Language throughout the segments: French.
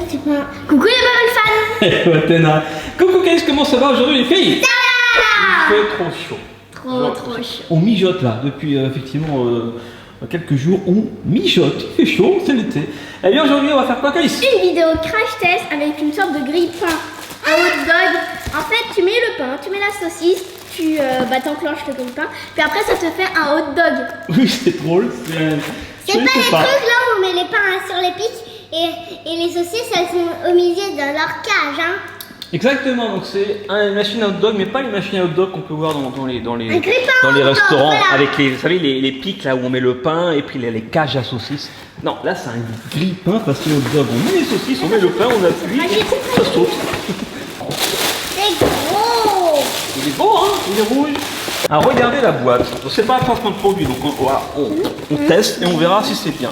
sais pas. Coucou les Bubble fans. Athéna. Coucou Calice, comment ça va aujourd'hui les filles? Ça Il fait trop chaud. Trop chaud. On mijote là, depuis effectivement quelques jours, on mijote. Il fait chaud, c'est l'été. Et bien aujourd'hui on va faire quoi Calice? Une vidéo crash test avec une sorte de grille-pain. Un hot dog. En fait, tu mets le pain, tu mets la saucisse, tu t'enclenches le grille-pain, puis après ça te fait un hot dog. Oui, c'est drôle. C'est pas les trucs là où on met les pains sur les pics et les saucisses elles sont au milieu de leur cage. Hein. Exactement, donc c'est une machine à hot dog, mais pas les machines à hot dog qu'on peut voir dans les restaurants, voilà. avec les, vous savez, les pics là où on met le pain et puis les cages à saucisses. Non, là c'est un grille-pain façon hot dog. On met les saucisses, on met le pain, on appuie, ça saute. C'est gros. Il est beau, hein, il est rouge. Alors regardez la boîte, c'est pas un placement de produit, donc on teste et on verra si c'est bien.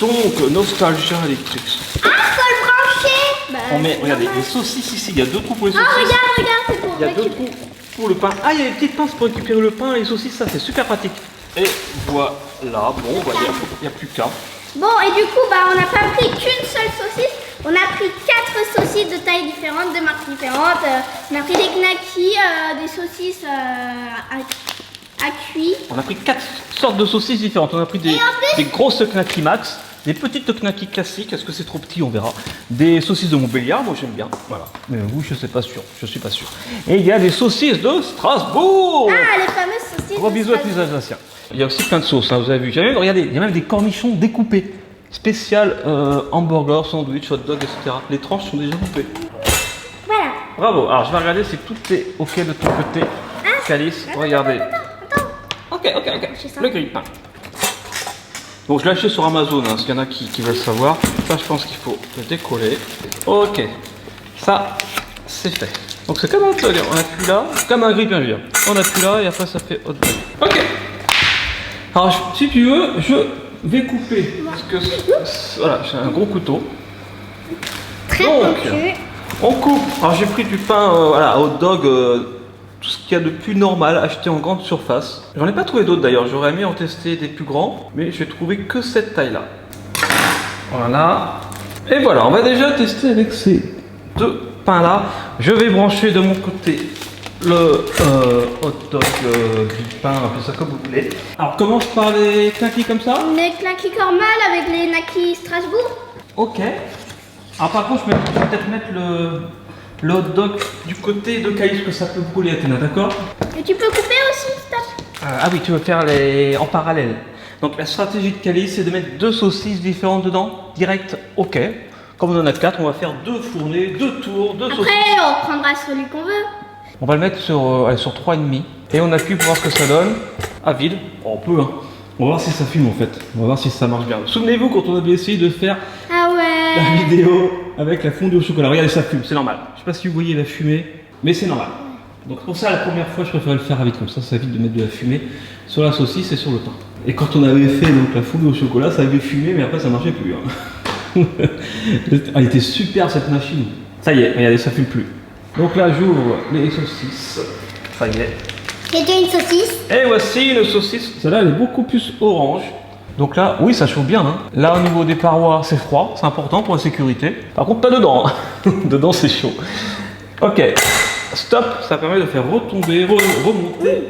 Donc, Nostalgia Electric. Ah, faut le brancher. On met, regardez, les saucisses ici, il y a deux trous pour les saucisses. Oh, regarde, c'est pour Il y a deux trous pour le pain. Ah, il y a des petites pinces pour récupérer le pain et les saucisses, ça c'est super pratique. Et voilà, bon, bah, il n'y a plus qu'à. Bon, et du coup, on n'a pas pris qu'une seule saucisse. On a pris 4 saucisses de tailles différentes, de marques différentes. On a pris des knackis, des saucisses à cuit. On a pris 4 sortes de saucisses différentes. On a pris des grosses knackis max, des petites knackis classiques. Est-ce que c'est trop petit? On verra. Des saucisses de Montbéliard, moi j'aime bien. Voilà. Mais vous, je sais pas sûr. Je suis pas sûr. Et il y a des saucisses de Strasbourg. Ah, les fameuses saucisses. Gros bisous à tous les Alsaciens. Il y a aussi plein de sauces, hein, vous avez vu. Regardez, il y a même des cornichons découpés. Spécial hamburger, sandwich, hot dog, etc. Les tranches sont déjà coupées. Voilà. Bravo. Alors je vais regarder si tout est ok de ton côté. Calice, regardez. Attends. Ok. Le grille-pain. Bon, je l'ai acheté sur Amazon, hein, s'il y en a qui veulent savoir. Ça, je pense qu'il faut le décoller. Ok. Ça, c'est fait. Donc c'est comme un hot dog. On appuie là, comme un grille-pain, je veux dire. On appuie là et après ça fait hot dog. Ok. Alors, si tu veux, je vais couper. Parce que voilà, j'ai un gros couteau. Très Donc, pointu. on coupe. Alors j'ai pris du pain voilà, hot dog, tout ce qu'il y a de plus normal, acheté en grande surface. J'en ai pas trouvé d'autres d'ailleurs, j'aurais aimé en tester des plus grands, mais j'ai trouvé que cette taille là. Voilà. Et voilà, on va déjà tester avec ces deux pains là. Je vais brancher de mon côté le hot dog grille-pain, appelez ça comme vous voulez. Alors commence par les knackis comme ça. Les knackis Cormal avec les knackis Strasbourg. Ok. Alors par contre, je vais peut-être mettre le hot dog du côté de Calice, que ça peut brûler, Athéna, d'accord? Et tu peux couper aussi, stop. Ah oui, tu veux faire en parallèle. Donc la stratégie de Calice, c'est de mettre 2 saucisses différentes dedans, direct, ok. Comme on en a 4, on va faire 2 fournées, 2 tours, 2 saucisses. Après, on prendra celui qu'on veut. On va le mettre sur 3,5 et on appuie pour voir ce que ça donne. À vide, on peut, hein. On va voir si ça filme en fait, on va voir si ça marche bien. Souvenez-vous quand on avait essayé de faire Ah ouais. la vidéo avec la fondue au chocolat. Regardez, ça fume, c'est normal. Je sais pas si vous voyez la fumée, mais c'est normal. Donc pour ça, la première fois, je préférais le faire avec comme ça évite de mettre de la fumée sur la saucisse et sur le pain. Et quand on avait fait donc la fondue au chocolat, ça avait fumé, mais après ça marchait plus. Hein. Elle était super cette machine. Ça y est, regardez, ça fume plus. Donc là, j'ouvre les saucisses. Ça y est. C'était une saucisse. Et voici une saucisse. Celle-là, elle est beaucoup plus orange. Donc là, oui, ça chauffe bien. Hein. Là, au niveau des parois, c'est froid. C'est important pour la sécurité. Par contre, pas dedans. Dedans, c'est chaud. Ok. Stop. Ça permet de faire retomber, remonter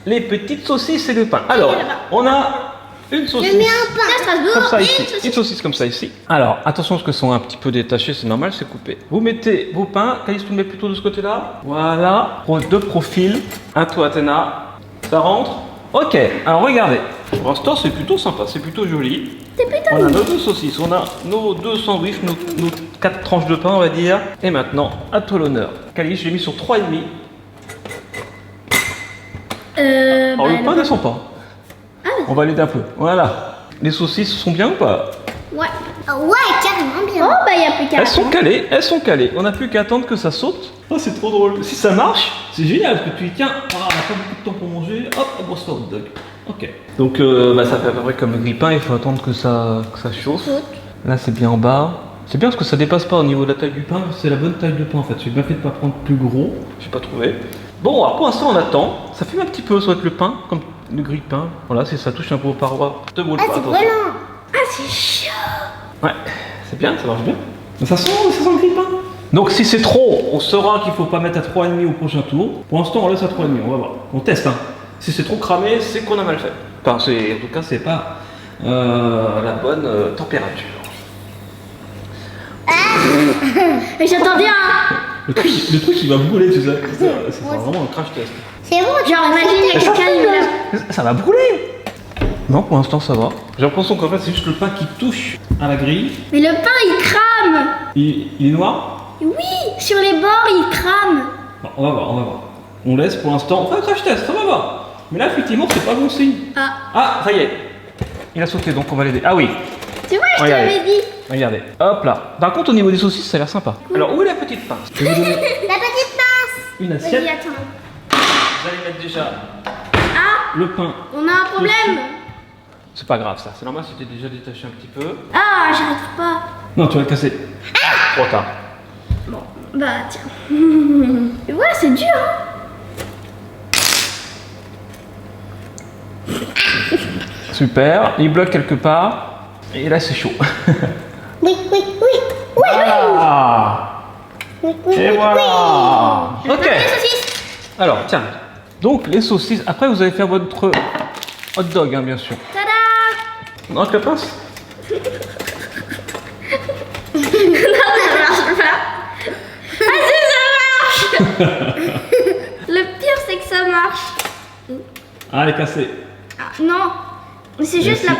les petites saucisses et le pain. Alors, on a une saucisse. Je mets un pain à Strasbourg Comme ça et ici. Une saucisse comme ça ici. Alors, attention parce que sont un petit peu détachés, c'est normal, c'est coupé. Vous mettez vos pains. Calice, tu le mets plutôt de ce côté-là. Voilà. De profil. À toi, Athéna. Ça rentre. Ok. Alors, regardez. Pour l'instant, c'est plutôt sympa, c'est plutôt joli. C'est plutôt On a nos 2 saucisses, on a nos 2 sandwichs, nos 4 tranches de pain, on va dire. Et maintenant, à toi l'honneur. Calice, je l'ai mis sur 3,5. Alors, le pain descend pas. On va l'aider un peu. Voilà. Les saucisses sont bien ou pas? Ouais. Ouais, carrément bien. Oh, il n'y a plus qu'à. Elles sont calées. On n'a plus qu'à attendre que ça saute. Oh, c'est trop drôle. Si ça marche, c'est génial parce que tu dis, tiens, on n'a pas beaucoup de temps pour manger. Hop, on se fait hot dog. Ok. Donc, ça fait à peu près comme le grille-pain. Il faut attendre que ça chauffe. Là, c'est bien en bas. C'est bien parce que ça dépasse pas au niveau de la taille du pain. C'est la bonne taille de pain en fait. J'ai bien fait de pas prendre plus gros. J'ai pas trouvé. Bon, alors pour l'instant, on attend. Ça fume un petit peu, ça va être le pain, comme le grille-pain. Voilà, si ça touche un peu aux parois, te brûle pas. Ah, c'est brûlant. Ah, c'est chaud. Ouais, c'est bien, ça marche bien. Ça sent le grille-pain. Donc si c'est trop, on saura qu'il faut pas mettre à 3,5 au prochain tour. Pour l'instant, on laisse à 3,5, on va voir. On teste, hein. Si c'est trop cramé, c'est qu'on a mal fait. Enfin, en tout cas, c'est pas la bonne température. Mais j'attendais un. Le truc, il va brûler, tu sais. C'est vraiment un crash test. C'est bon, genre imagine, il y a quelqu'un qui est là. Ça va brûler. Non, pour l'instant, ça va. J'ai l'impression qu'en fait, c'est juste le pain qui touche à la grille. Mais le pain, il crame. Il est noir? Oui, sur les bords, il crame. Bon, on va voir. On laisse pour l'instant. On fait un crash test, on va voir. Mais là, effectivement, c'est pas bon signe. Ah, ça y est. Il a sauté, donc on va l'aider. Ah oui. Tu vois, je te l'avais dit. Regardez. Hop là. Par contre, au niveau des saucisses, ça a l'air sympa. Alors, où est la petite pince? Je vais vous donner La petite pince. une assiette. Vas-y, attends. Vous allez mettre déjà le pain. On a un problème. C'est pas grave, ça. C'est normal, c'était déjà détaché un petit peu. Ah, j'arrive pas. Non, tu vas le casser. Trop tard. Bon, bah tiens. Ouais, c'est dur, hein. Super. Il bloque quelque part. Et là, c'est chaud. Oui. Voilà. Et voilà. Ok. Les saucisses. Alors, tiens. Donc, les saucisses. Après, vous allez faire votre hot dog, hein, bien sûr. Tada. Non, avec la pince. Non, ça marche pas. Ah si, ça marche. Le pire, c'est que ça marche. Ah, elle est cassée. Ah, non. Mais c'est juste la...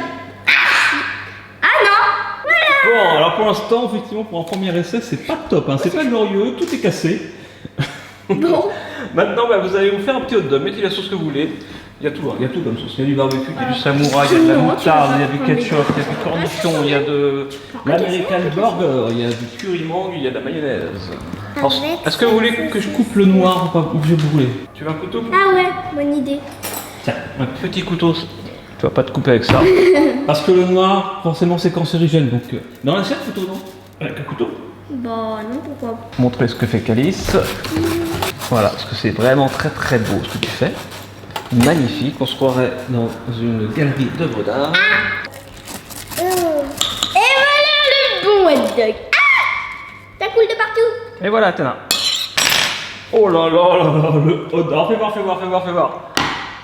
Ah non. Voilà. Bon, alors pour l'instant, effectivement, pour un premier essai, c'est pas top, hein. C'est pas glorieux, tout est cassé. Bon. Maintenant, bah, vous allez vous faire un petit hot dog, mettez la sauce que vous voulez. Il y a tout comme sauce. Il y a du barbecue, il y a du samouraï, il y a de la moutarde, il y a du ketchup, il y a du cornichon, il y a de l'American burger, il y a du curry mangue, il y a de la mayonnaise. Alors, est-ce que vous voulez que je coupe le noir ou pas? Ou je vais brûler? Tu veux un couteau? Ah ouais, bonne idée. Tiens, un petit couteau. Tu vas pas te couper avec ça. Parce que le noir, forcément, c'est cancérigène. Donc, dans l'assiette, couteau, non? Avec un couteau? Bon, non, pourquoi pas. Montrer ce que fait Calice. Voilà, parce que c'est vraiment très très beau ce que tu fais. Magnifique, on se croirait dans une galerie d'œuvres d'art. Et voilà le bon hot dog. Ah, ça coule de partout. Et voilà, Athéna. Oh là là là là, le hot dog. Fais voir.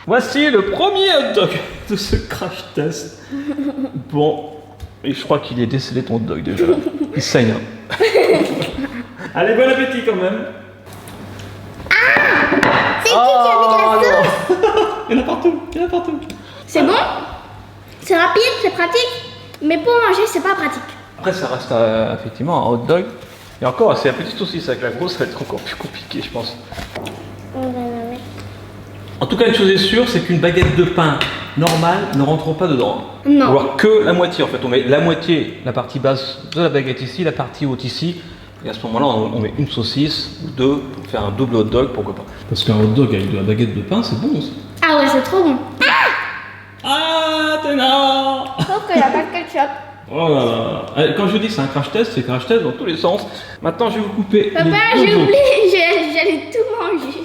Voici le premier hot dog de ce crash test. Bon, et je crois qu'il est décédé ton hot dog déjà. Il saigne. Hein. Allez, bon appétit quand même. C'est qui a mis de la sauce? Il y en a partout. C'est bon. C'est rapide, c'est pratique. Mais pour manger, c'est pas pratique. Après, ça reste effectivement un hot dog. Et encore, c'est la petite saucisse avec la grosse, ça va être encore plus compliqué, je pense. On va la mettre. En tout cas, une chose est sûre, c'est qu'une baguette de pain normale ne rentre pas dedans. Non. Ou alors que la moitié, en fait. On met la moitié, la partie basse de la baguette ici, la partie haute ici. Et à ce moment-là, on met une saucisse ou deux pour faire un double hot dog, pourquoi pas. Parce qu'un hot dog avec de la baguette de pain, c'est bon aussi. Ah ouais, c'est trop bon. Ah, Athéna! Sauf qu'il n'y a pas de ketchup. Oh là là. Allez, quand je dis c'est un crash test, c'est crash test dans tous les sens. Maintenant, je vais vous couper. Papa, les j'ai deux oublié, j'allais tout manger.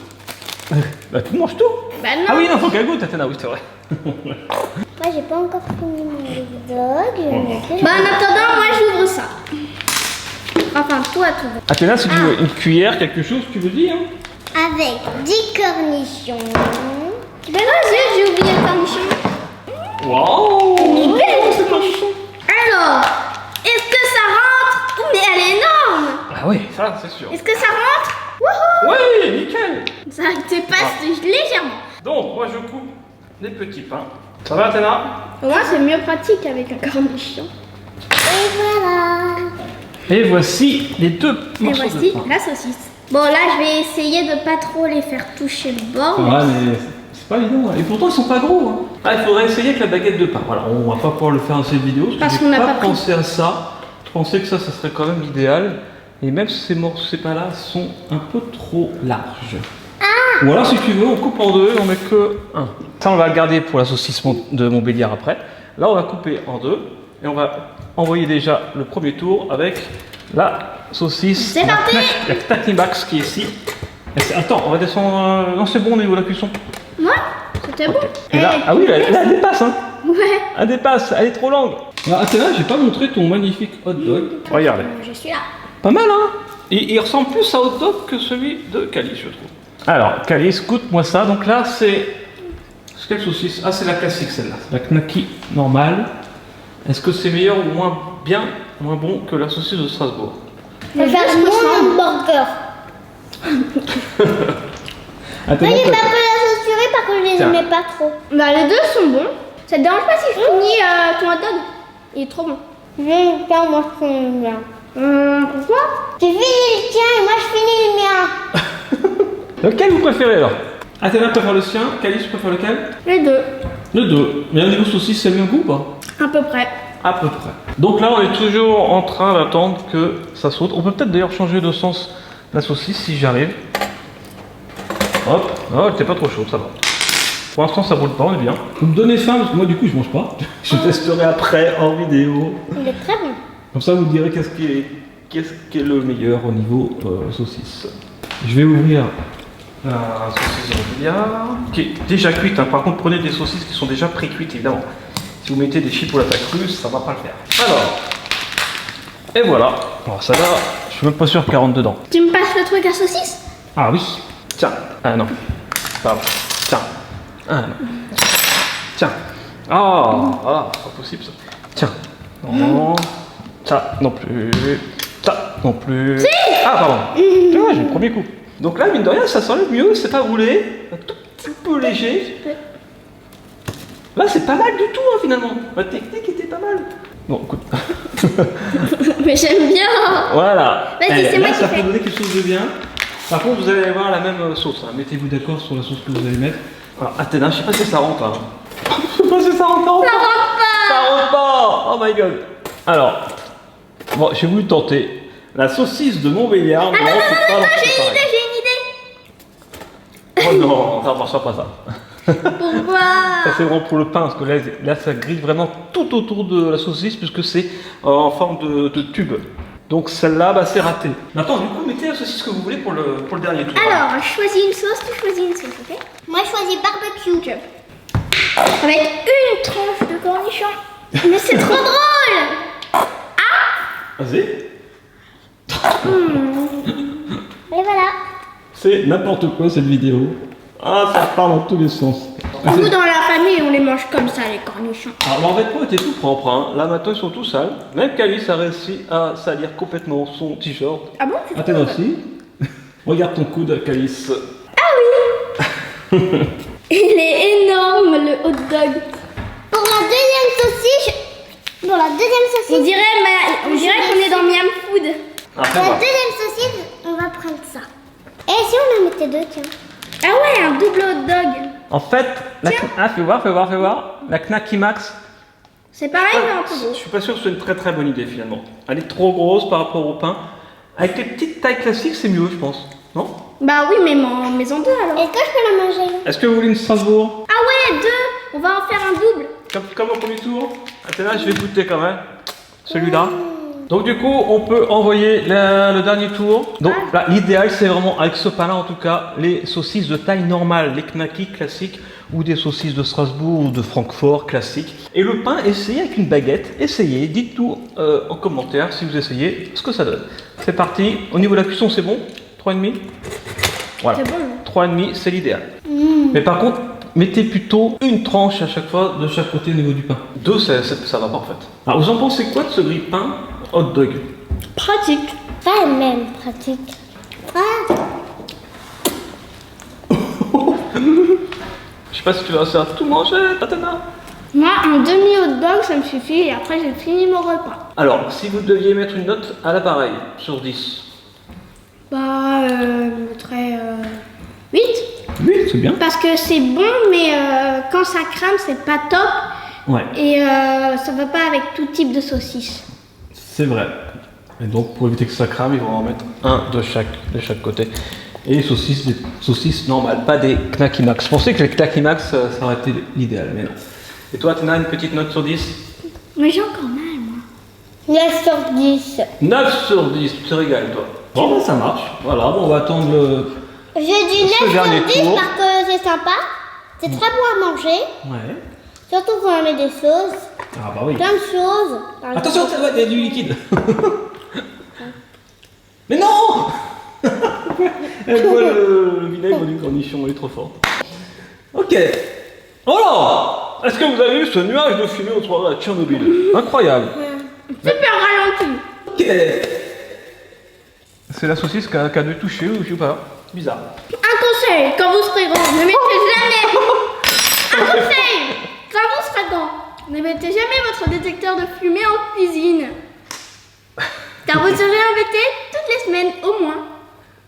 autres. Bah, tu manges tout. Bah non. Ah oui, non, faut qu'elle goûte, Athéna, oui, c'est vrai. Moi, j'ai pas encore fini mon hot dog. Bah en attendant, moi j'ouvre ça. Enfin, toi, tout. Athéna, si tu veux une cuillère, quelque chose, tu veux dire? Avec 10 cornichons. Ben vas-y, j'ai oublié le cornichon. Waouh! Il est belle ce cornichon. Alors, est-ce que ça rentre? Mais elle est énorme. Ah oui, ça, c'est sûr. Est-ce que ça rentre? Wouhou! Oui, nickel. Ça dépasse légèrement. Donc, moi, je coupe des petits pains. Ça va, Athéna? Au moins, c'est mieux pratique avec un cornichon. Et voilà. Et voici les deux Et morceaux voici de pain. la saucisse. Bon, là, je vais essayer de pas trop les faire toucher le bord. Ouais, mais c'est pas évident. Et pourtant, ils sont pas gros. Hein. Ah, il faudrait essayer avec la baguette de pain. Voilà, on va pas pouvoir le faire dans cette vidéo Parce que qu'on j'ai n'a pas pas pris. pensé à ça. Je pensais que ça serait quand même l'idéal. Et même ces morceaux, ces pains-là sont un peu trop larges. Ou alors, si tu veux, on coupe en deux et on met que un. Ça, on va le garder pour la saucisse de Montbéliard après. Là, on va couper en deux et on va envoyer déjà le premier tour avec la saucisse. C'est parti. La Knacky Max qui est ici. Attends, on va descendre. Non, c'est bon au niveau de la cuisson. Ouais, c'était bon. Et là, Eh, ah oui, elle dépasse, hein. Ouais. Elle dépasse, elle est trop longue. Alors, Athéna, j'ai pas montré ton magnifique hot dog. Regardez. Je suis là. Pas mal, hein? Il ressemble plus à hot dog que celui de Calice, je trouve. Alors, Calice, goûte-moi ça. Donc là, c'est quelle saucisse? Ah, c'est la classique, celle-là. La knacky normale. Est-ce que c'est meilleur ou moins bon que la saucisse de Strasbourg? Je vais faire mon hamburger. Athéna, Moi, j'ai pas pris la sauce purée parce que je les Tiens. aimais pas trop. Bah, les deux sont bons. Ça te dérange pas si je finis ton hot dog? Il est trop bon. J'aime bien, moi je finis le mien. Pourquoi? Tu finis le tien et moi je finis le mien. lequel vous préférez alors? Athéna préfère le sien, Calice préfère lequel? Les deux. Les deux. Mais au niveau saucisse, c'est le même goût ou pas? À peu près. À peu près. Donc là, on est toujours en train d'attendre que ça saute. On peut peut-être d'ailleurs changer de sens la saucisse si j'arrive. Hop. Oh, elle était pas trop chaude, ça va. Pour l'instant, ça brûle pas, on est bien. Vous me donnez faim parce que moi, du coup, je mange pas. Je testerai après en vidéo. Il est très bon. Comme ça, vous me direz qu'est-ce qui est le meilleur au niveau saucisse. Je vais ouvrir la saucisse Orbia, qui est déjà cuite. Hein. Par contre, prenez des saucisses qui sont déjà pré-cuites, évidemment. Si vous mettez des chips ou la crue, ça va pas le faire. Alors, et voilà. Alors, ça va, je suis même pas sûr qu'elle rentre dedans. Tu me passes le truc à saucisse? Ah oui. Tiens. Ah non. Pardon. Tiens. Ah non. Tiens. Ah, voilà, c'est pas possible ça. Tiens. Non. Ça non plus. Ça non plus. Si. Ah pardon. Tu vois, j'ai le premier coup. Donc là, mine de rien, ça s'enlève mieux, c'est pas brûlé. Un tout petit peu léger. Là, c'est pas mal du tout, hein, finalement. La technique était pas mal. Bon, écoute. Mais j'aime bien. Voilà. Vas-y, c'est là, moi qui ça fais. peut donner quelque chose de bien. Par contre, vous allez avoir la même sauce. Hein. Mettez-vous d'accord sur la sauce que vous allez mettre. Alors, Athéna, je sais pas si ça rentre. Hein. Je sais pas si ça rentre. Ça rentre pas. Ça rentre pas. Oh my god. Alors, bon, j'ai voulu tenter. La saucisse de Montbéliard ne rentre pas dans ce pareil. J'ai une idée. Oh non, ça marchera pas ça. Pourquoi? Ça c'est vraiment pour le pain, parce que là ça grille vraiment tout autour de la saucisse, puisque c'est en forme de tube. Donc celle-là, bah, c'est raté. Maintenant, du coup, mettez la saucisse que vous voulez pour le dernier tour. Alors, je choisis une sauce, tu choisis une sauce, ok? Moi je choisis barbecue. Avec une tranche de cornichon. Mais c'est trop drôle. Vas-y. Et voilà. C'est n'importe quoi cette vidéo. Ah, ça part dans tous les sens. Nous, dans la famille, on les mange comme ça, les cornichons. Alors, leurs vêtements étaient tout propres. Hein. Là, maintenant, ils sont tout sales. Même Calice a réussi à salir complètement son t-shirt. Ah bon? Tu Athéna aussi. Regarde ton coude, Calice. Il est énorme, le hot dog. Pour la deuxième saucisse, On dirait qu'on est dans Miam Food. Après, la voilà. deuxième saucisse, on va prendre ça. Et si on en mettait deux, tiens. Ah ouais, un double hot dog. En fait, fais voir. La Knacky Max. C'est pareil, mais en plus Je gros. suis pas sûr que ce soit une très très bonne idée finalement. Elle est trop grosse par rapport au pain. Avec les petites tailles classiques, c'est mieux, je pense. Non? Bah oui, mais en maison 2 alors. Est-ce que je peux la manger? Est-ce que vous voulez une Strasbourg? Ah ouais, 2. On va en faire un double. Comme au premier tour? Athéna, je vais goûter quand même. Celui-là. Donc du coup, on peut envoyer le dernier tour. Donc là, l'idéal, c'est vraiment avec ce pain-là, en tout cas, les saucisses de taille normale, les knacky classiques, ou des saucisses de Strasbourg ou de Francfort classiques. Et le pain, essayez avec une baguette. Essayez, dites tout en commentaire si vous essayez ce que ça donne. C'est parti. Au niveau de la cuisson, c'est bon? 3,5? Voilà. C'est bon. 3,5, c'est l'idéal. Mais par contre, mettez plutôt une tranche à chaque fois de chaque côté au niveau du pain. 2, ça va pas en fait. Alors vous en pensez quoi de ce grille-pain hot dog? Pratique. Pas même pratique. Ah, Je sais pas si tu vas réussir à tout manger, Athéna. Moi, un demi hot dog, ça me suffit et après j'ai fini mon repas. Alors, si vous deviez mettre une note à l'appareil sur 10. Bah, je mettrais 8. Oui, c'est bien. Parce que c'est bon, mais quand ça crame, c'est pas top. Ouais, Et ça va pas avec tout type de saucisse. c'est vrai. Et donc, pour éviter que ça crame, ils vont en mettre un de chaque côté. Et des saucisses normales, pas des Knacky Max. Je pensais que les Knacky Max, ça aurait été l'idéal, mais non. Et toi, Athéna, une petite note sur 10? Mais j'ai encore mal, moi. 9 sur 10. 9 sur 10, tu te régales, toi. Bon, ben, ça marche. Voilà, bon, on va attendre le... Je dis Ce 9 dernier sur 10 tour. parce que c'est sympa. C'est très bon à manger. Ouais. Surtout quand on met des sauces, Ah bah oui. plein de choses. Par exemple. Attention, il y a du liquide. Mais non. Elle voit le vinaigre du cornichon, elle est trop forte. Ok. Voilà. Est-ce que vous avez vu ce nuage de fumée au travers de Tchernobyl? Incroyable. Super ralenti. Ok. C'est la saucisse qui a dû toucher ou je sais pas. Bizarre. Un conseil, quand vous serez grand, ne mettez jamais. Un conseil, quand vous serez grand, ne mettez jamais votre détecteur de fumée en cuisine. Car vous serez embêté toutes les semaines au moins.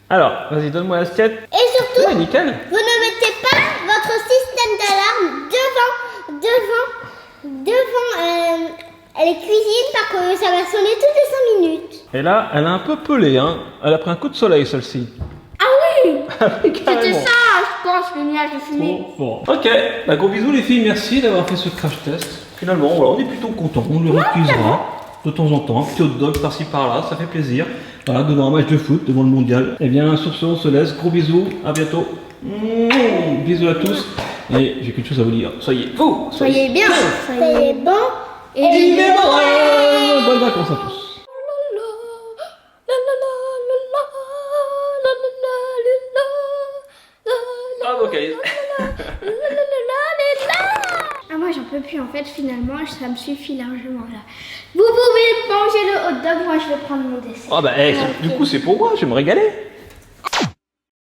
Alors, vas-y, donne-moi l'assiette. Et surtout, Ouais, nickel. vous ne mettez pas votre système d'alarme devant les cuisines parce que ça va sonner toutes les 5 minutes. Et là, elle a un peu pelé, hein. Elle a pris un coup de soleil, celle-ci. Ah oui, c'était Carrément. ça, je pense, le nuage de fumée. Bon. Ok, bah, gros bisous les filles, merci d'avoir fait ce crash test. Finalement, voilà, on est plutôt contents, on le réutilisera de temps en temps, un petit hot dog par-ci par-là, ça fait plaisir. Voilà, devant un match de foot, devant le mondial. Et bien, sur ce, on se laisse, gros bisous, à bientôt. Bisous à tous. Et j'ai quelque chose à vous dire, soyez fous, Soyez bien, C'est bon. et libérés. Bonnes vacances à tous. Ah, ok. Ah, moi j'en peux plus en fait, finalement, ça me suffit largement là. Vous pouvez manger le hot dog, moi je vais prendre mon dessert. Ah bah, du coup, c'est pour moi, je vais me régaler.